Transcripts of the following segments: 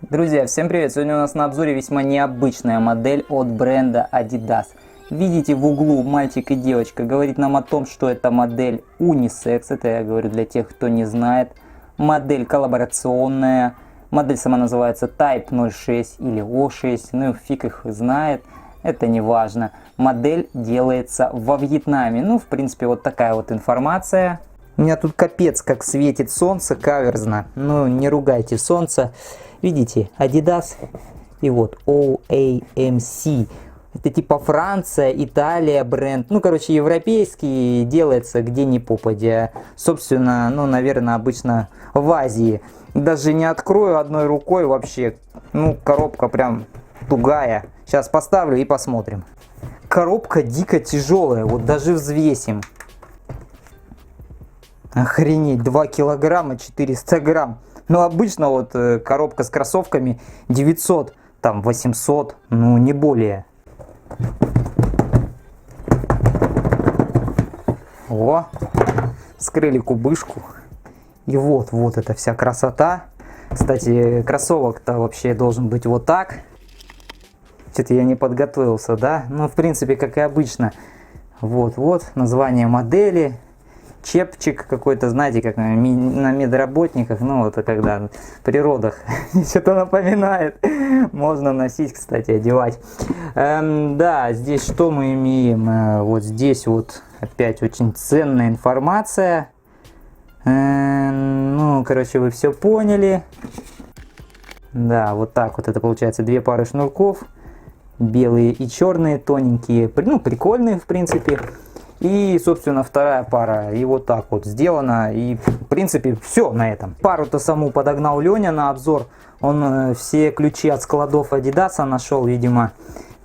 Друзья, всем привет! Сегодня у нас на обзоре весьма необычная модель от бренда Adidas. Видите, в углу мальчик и девочка. Говорит нам о том, что это модель унисекс. Это я говорю для тех, кто не знает. Модель коллаборационная. Модель сама называется Type 06 или O6. Ну фиг их знает. Это не важно. Модель делается во Вьетнаме. Ну, в принципе, вот такая вот информация. У меня тут капец как светит солнце, каверзно. Ну, не ругайте солнце. Видите, Adidas и вот OAMC. Это типа Франция, Италия бренд. Ну, короче, европейский, делается где ни попадя. Собственно, ну, наверное, обычно в Азии. Даже не открою одной рукой вообще. Ну, коробка прям тугая. Сейчас поставлю и посмотрим. Коробка дико тяжелая, вот даже взвесим. Охренеть, 2 килограмма 400 грамм. Ну, обычно вот коробка с кроссовками 900, там 800, ну, не более. О, вскрыли кубышку. И вот эта вся красота. Кстати, кроссовок-то вообще должен быть вот так. Что-то я не подготовился, да? Ну, в принципе, как и обычно. Вот, название модели. Чепчик какой-то, знаете, как на медработниках, ну, это когда при родах что-то напоминает. Можно носить, кстати, одевать. Да, здесь что мы имеем? Вот здесь вот опять очень ценная информация. Ну, короче, вы все поняли. Да, вот так вот это получается две пары шнурков. Белые и черные, тоненькие. Ну, прикольные, в принципе. И, собственно, вторая пара. И вот так вот сделано. И, в принципе, все на этом. Пару-то саму подогнал Леня на обзор. Он все ключи от складов Adidas нашел, видимо.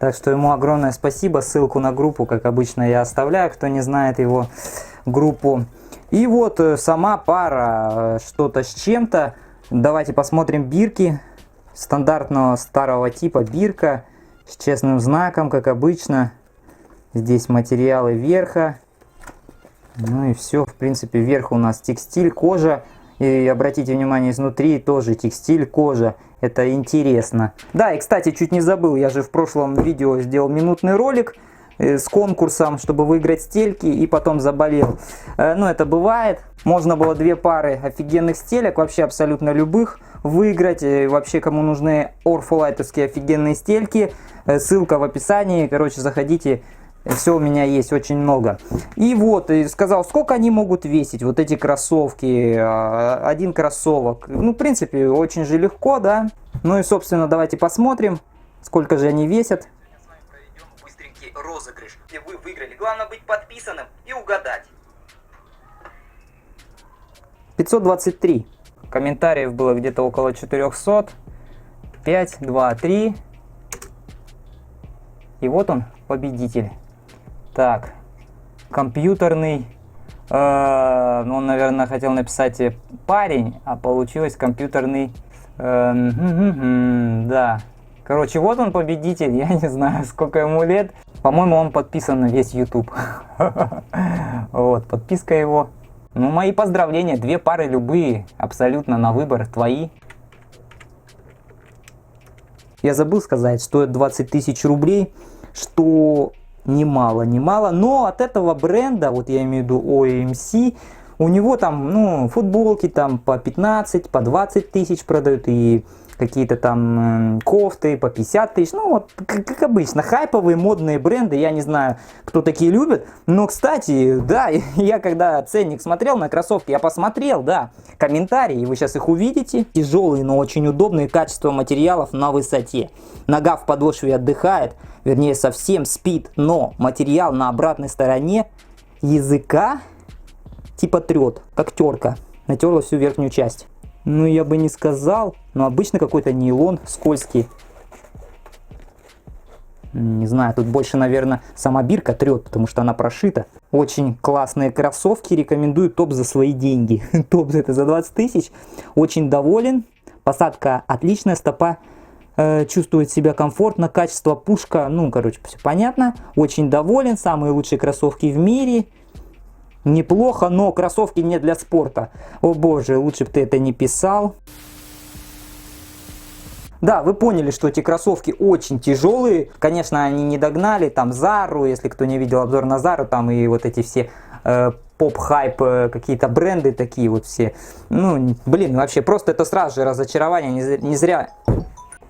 Так что ему огромное спасибо. Ссылку на группу, как обычно, я оставляю, кто не знает его группу. И вот сама пара что-то с чем-то. Давайте посмотрим бирки. Стандартного старого типа бирка. С честным знаком, как обычно. Здесь материалы верха. Ну и все, в принципе, вверх у нас текстиль, кожа. И обратите внимание, изнутри тоже текстиль, кожа. Это интересно. Да, и, кстати, чуть не забыл. Я же в прошлом видео сделал минутный ролик с конкурсом, чтобы выиграть стельки, и потом заболел. Ну, это бывает. Можно было две пары офигенных стелек, вообще абсолютно любых, выиграть. Вообще, кому нужны орфолайтовские офигенные стельки, ссылка в описании. Короче, заходите. Все у меня есть, очень много. И вот, и сказал, сколько они могут весить, вот эти кроссовки, один кроссовок. Ну, в принципе, очень же легко, да. Ну и, собственно, давайте посмотрим, сколько же они весят. С вами проведем быстренький розыгрыш, где вы выиграли. Главное быть подписанным и угадать. 523. Комментариев было где-то около 400. 5, 2, 3. И вот он, победитель. Так, компьютерный, он, наверное, хотел написать парень, а получилось компьютерный, да. Короче, вот он победитель, я не знаю, сколько ему лет. По-моему, он подписан на весь YouTube. Вот, подписка его. Ну, мои поздравления, две пары любые, абсолютно на выбор, твои. Я забыл сказать, стоит 20 тысяч рублей, что немало, но от этого бренда, вот я имею в виду OAMC, у него там, ну, футболки там по 15, по 20 тысяч продают, и какие-то там кофты по 50 тысяч, ну, вот, как обычно, хайповые модные бренды, я не знаю, кто такие любит, но, кстати, да, я когда ценник смотрел на кроссовки, я посмотрел, да, комментарии, вы сейчас их увидите, тяжелые, но очень удобные, качество материалов на высоте, нога в подошве отдыхает, вернее, совсем спит, но материал на обратной стороне языка типа трет, как терка, натерла всю верхнюю часть. Ну, я бы не сказал, но обычно какой-то нейлон скользкий. Не знаю, тут больше, наверное, сама бирка трет, потому что она прошита. Очень классные кроссовки, рекомендую, топ за свои деньги. Топ это за 20 тысяч. Очень доволен. Посадка отличная, стопа чувствует себя комфортно, качество пушка, ну, короче, все понятно. Очень доволен, самые лучшие кроссовки в мире. Неплохо, но кроссовки не для спорта. О боже, лучше бы ты это не писал. Да, вы поняли, что эти кроссовки очень тяжелые. Конечно, они не догнали там Зару, если кто не видел обзор на Зару, там и вот эти все поп-хайп, какие-то бренды такие вот все. Ну, блин, вообще просто это сразу же разочарование.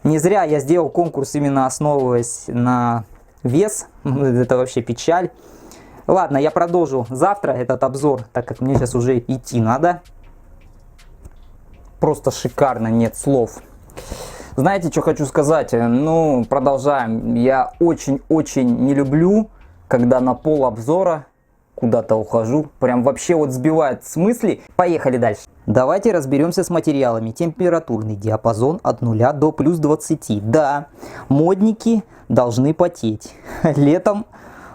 Не зря я сделал конкурс именно основываясь на вес. Это вообще печаль. Ладно, я продолжу завтра этот обзор, так как мне сейчас уже идти надо. Просто шикарно, нет слов. Знаете, что хочу сказать? Ну, продолжаем. Я очень-очень не люблю, когда на пол обзора куда-то ухожу. Прям вообще вот сбивает с мысли. Поехали дальше. Давайте разберемся с материалами. Температурный диапазон от 0 до плюс 20. Да, модники должны потеть. Летом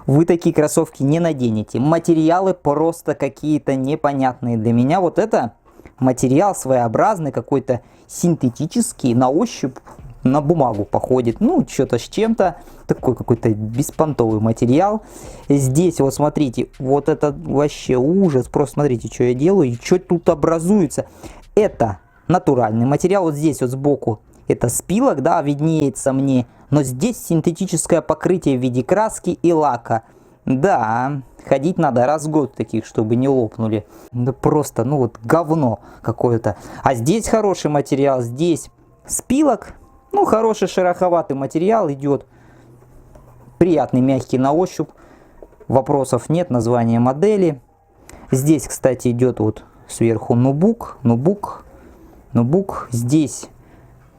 вы такие кроссовки не наденете. Материалы просто какие-то непонятные для меня. Вот это материал своеобразный, какой-то синтетический, на ощупь на бумагу походит. Ну, что-то с чем-то. Такой какой-то беспонтовый материал. Здесь вот смотрите, вот это вообще ужас. Просто смотрите, что я делаю и что тут образуется. Это натуральный материал. Вот здесь вот сбоку это спилок, да, виднеется мне. Но здесь синтетическое покрытие в виде краски и лака. Да, ходить надо раз в год таких, чтобы не лопнули. Да просто, ну вот говно какое-то. А здесь хороший материал, здесь спилок. Ну, хороший шероховатый материал идет. Приятный, мягкий на ощупь. Вопросов нет, название модели. Здесь, кстати, идет вот сверху нубук. Здесь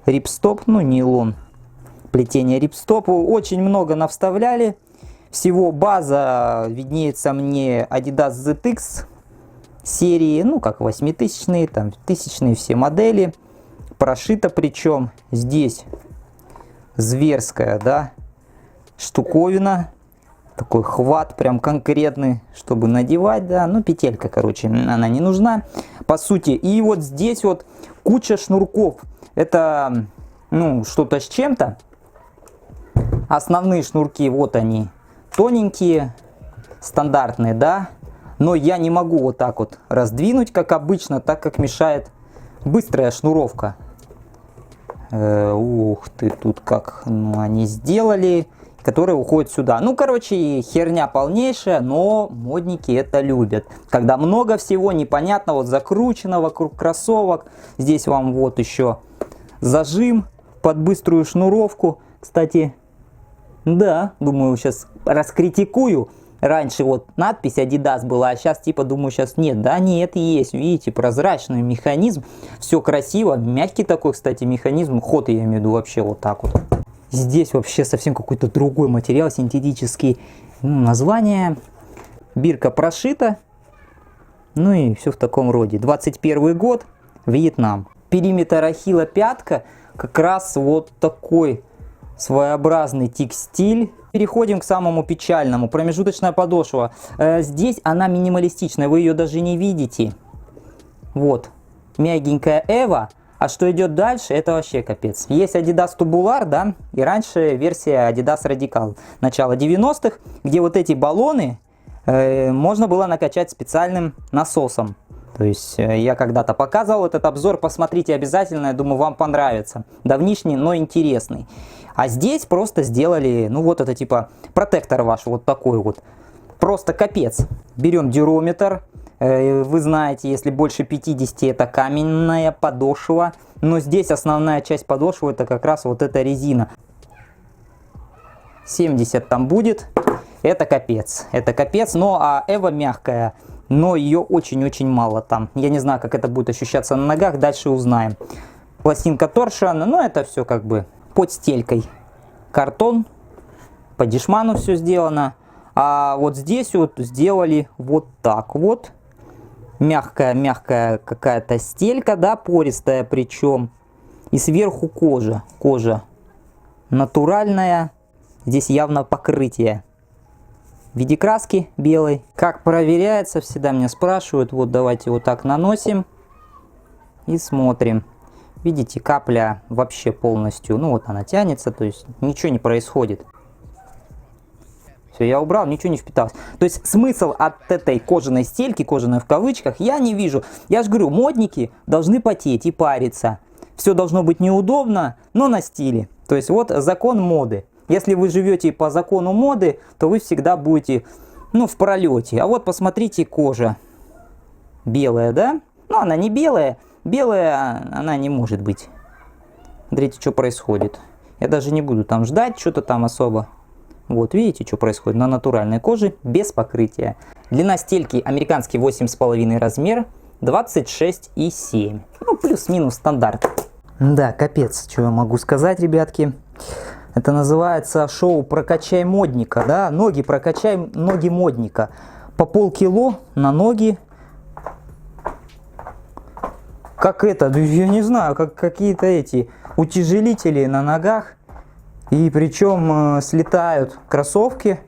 рипстоп, ну, нейлон. Плетение рипстопа. Очень много навставляли. Всего база виднеется мне Adidas ZX серии, ну как 8000-е, там 1000-е все модели. Прошито причем здесь зверская, да, штуковина. Такой хват прям конкретный, чтобы надевать, да. Ну петелька, короче, она не нужна по сути. И вот здесь вот куча шнурков. Это, ну, что-то с чем-то. Основные шнурки, вот они. Тоненькие, стандартные, да, но я не могу вот так вот раздвинуть, как обычно, так как мешает быстрая шнуровка. Ух ты, тут как они сделали, которые уходят сюда. Ну, короче, херня полнейшая, но модники это любят. Когда много всего непонятного, вот закручено вокруг кроссовок. Здесь вам вот еще зажим под быструю шнуровку. Кстати, да, думаю, сейчас раскритикую. Раньше вот надпись Adidas была, а сейчас типа думаю, сейчас нет. Да нет, есть, видите, прозрачный механизм. Все красиво, мягкий такой, кстати, механизм. Ход я имею в виду вообще вот так вот. Здесь вообще совсем какой-то другой материал, синтетический. Название. Бирка прошита. Ну и все в таком роде. 21 год, Вьетнам. Периметр ахилла пятка как раз вот такой своеобразный текстиль. Переходим к самому печальному. Промежуточная подошва. Здесь она минималистичная, вы ее даже не видите. Вот. Мягенькая Эва. А что идет дальше, это вообще капец. Есть Adidas Tubular, да, и раньше версия Adidas Radical. Начало 90-х, где вот эти баллоны можно было накачать специальным насосом. То есть я когда-то показывал этот обзор, посмотрите обязательно, я думаю, вам понравится. Давнишний, но интересный. А здесь просто сделали, ну вот это типа протектор ваш, вот такой вот. Просто капец. Берем дюрометр. Вы знаете, если больше 50, это каменная подошва. Но здесь основная часть подошвы, это как раз вот эта резина. 70 там будет. Это капец. Это капец. Ну а Эва мягкая. Но ее очень-очень мало там. Я не знаю, как это будет ощущаться на ногах. Дальше узнаем. Пластинка торшен. Ну это все как бы под стелькой. Картон. По дешману все сделано. А вот здесь вот сделали вот так вот. Мягкая какая-то стелька, да, пористая причем. И сверху кожа. Кожа натуральная. Здесь явно покрытие в виде краски белой. Как проверяется, всегда меня спрашивают. Вот давайте вот так наносим. И смотрим. Видите, капля вообще полностью, ну вот она тянется, то есть ничего не происходит. Все, я убрал, ничего не впиталось. То есть смысл от этой кожаной стельки, кожаной в кавычках, я не вижу. Я же говорю, модники должны потеть и париться. все должно быть неудобно, но на стиле. То есть вот закон моды. Если вы живете по закону моды, то вы всегда будете, ну, в пролете. А вот посмотрите, кожа белая, да? Ну, она не белая. Белая она не может быть. Смотрите, что происходит. Я даже не буду там ждать что-то там особо. Вот, видите, что происходит на натуральной коже без покрытия. Длина стельки американский 8,5 размер, 26,7. Ну, плюс-минус стандарт. Да, капец, что я могу сказать, ребятки. Это называется шоу «Прокачай модника», да? Ноги прокачай, ноги модника. По полкило на ноги. Как это, я не знаю, как какие-то эти утяжелители на ногах. И причем слетают кроссовки.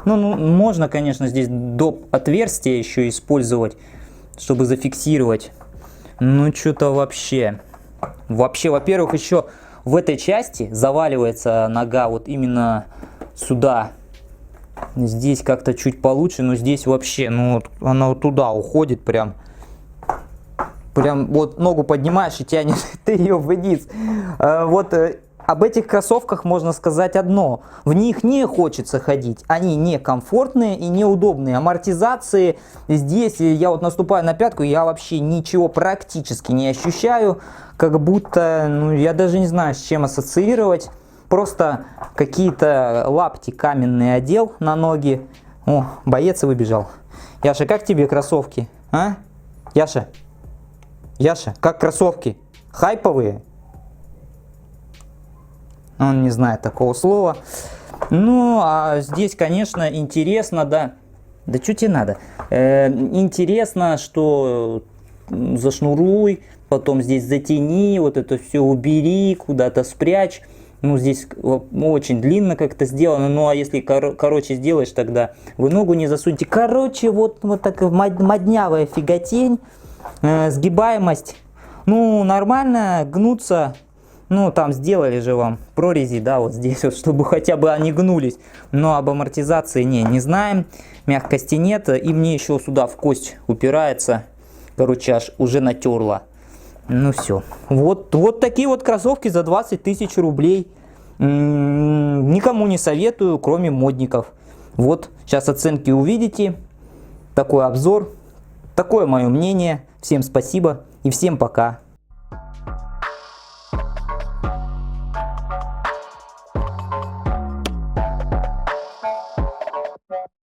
Ну, можно, конечно, здесь доп. Отверстие еще использовать, чтобы зафиксировать. Ну, что-то вообще. Вообще, во-первых, еще в этой части заваливается нога вот именно сюда. Здесь как-то чуть получше, но здесь вообще, ну, вот она вот туда уходит прям. Прям вот ногу поднимаешь и тянешь ты ее вниз. Вот об этих кроссовках можно сказать одно. В них не хочется ходить. Они некомфортные и неудобные. Амортизации здесь, я вот наступаю на пятку, я вообще ничего практически не ощущаю. Как будто, ну, я даже не знаю, с чем ассоциировать. Просто какие-то лапти каменные одел на ноги. О, боец и выбежал. Яша, как тебе кроссовки? А? Яша? Яша, как кроссовки? Хайповые? Он не знает такого слова. Ну, а здесь, конечно, интересно, да. Да что тебе надо? Интересно, что зашнуруй, потом здесь затяни, вот это все убери, куда-то спрячь. Ну, здесь очень длинно как-то сделано. Ну, а если короче сделаешь, тогда вы ногу не засунете. Короче, вот такая моднявая фиготень. Сгибаемость. Ну, нормально, гнуться. Ну, там сделали же вам прорези, да, вот здесь вот, чтобы хотя бы они гнулись. Но об амортизации не знаем. Мягкости нет. И мне еще сюда в кость упирается. Короче, аж уже натерло. Ну все. Вот такие вот кроссовки за 20 тысяч рублей. Никому не советую, кроме модников. Вот, сейчас оценки увидите. Такой обзор. Такое мое мнение. Всем спасибо и всем пока.